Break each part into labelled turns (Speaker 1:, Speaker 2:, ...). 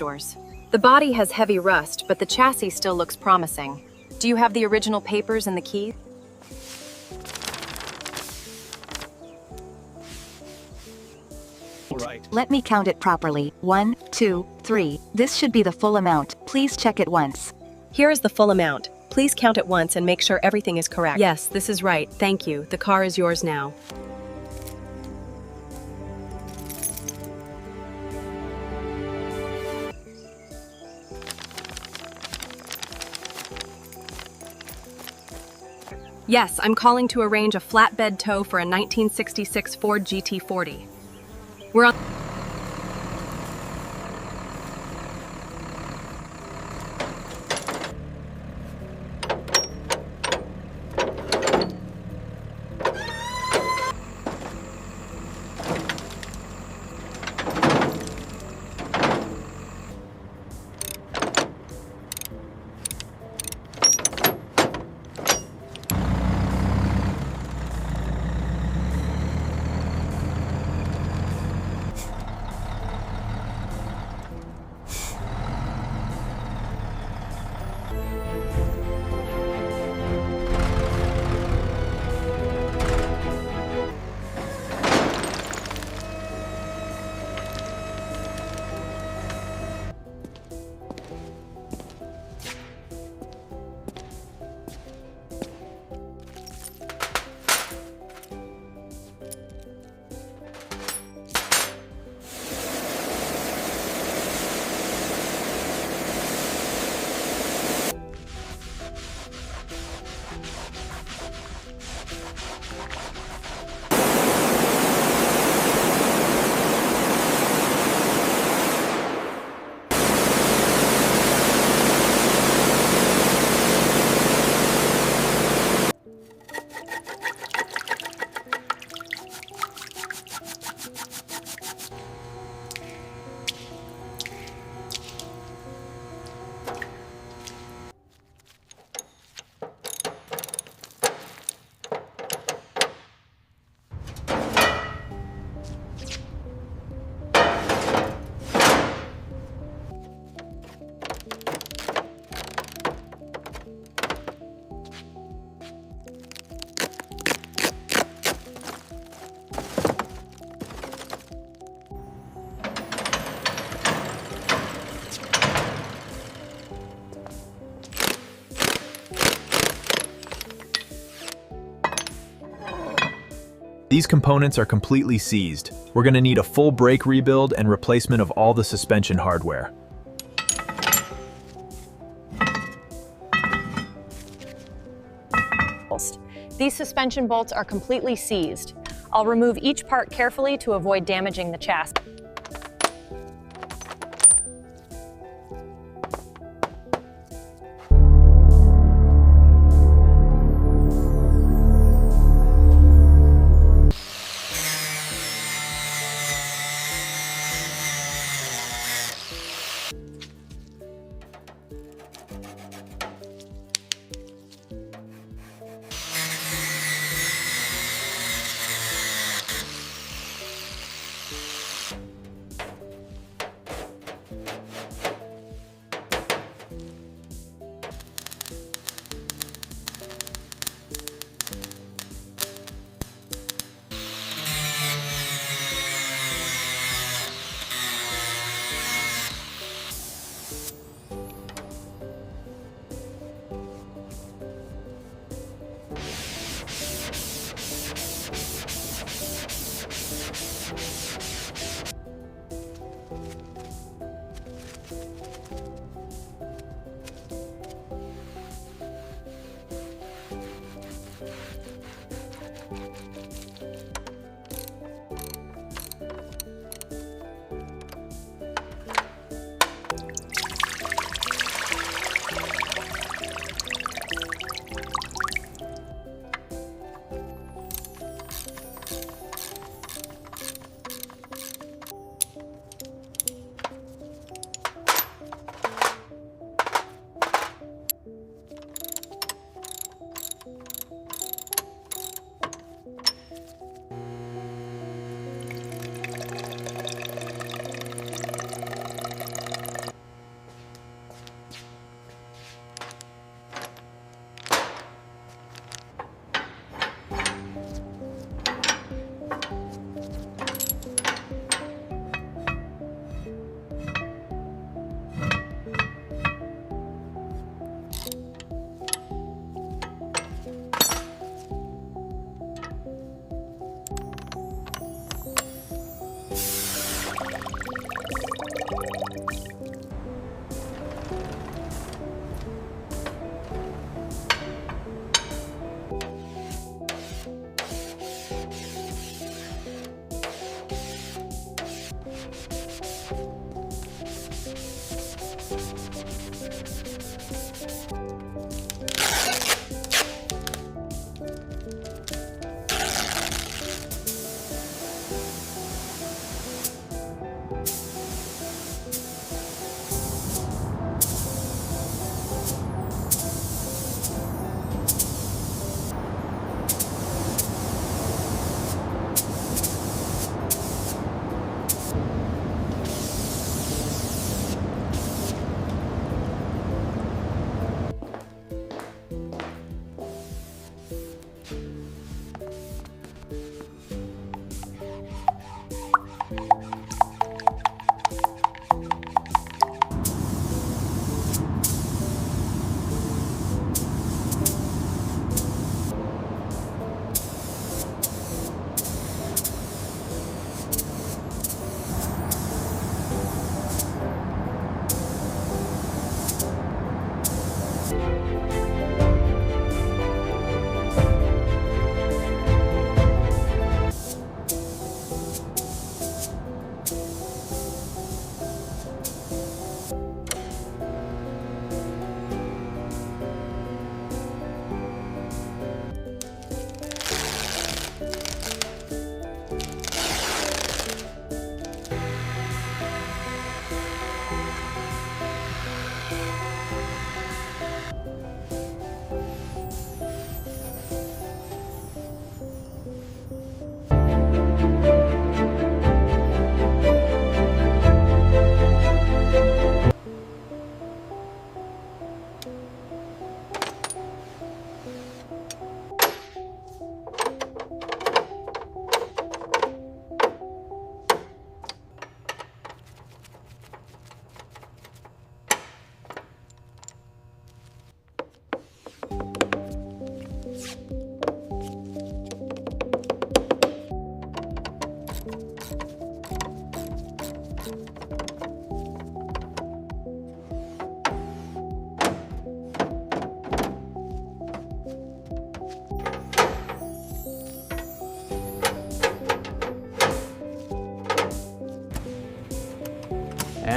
Speaker 1: stores. The body has heavy rust, but the chassis still looks promising. Do you have the original papers and the key?
Speaker 2: Right.
Speaker 3: Let me count it properly. 1, 2, 3. This should be the full amount. Please check it once.
Speaker 4: Here is the full amount. Please count it once and make sure everything is correct.
Speaker 1: Yes, this is right. Thank you. The car is yours now. Yes, I'm calling to arrange a flatbed tow for a 1966 Ford GT40. We're on...
Speaker 2: These components are completely seized. We're going to need a full brake rebuild and replacement of all the suspension hardware.
Speaker 5: These suspension bolts are completely seized. I'll remove each part carefully to avoid damaging the chassis.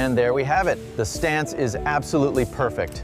Speaker 6: And there we have it. The stance is absolutely perfect.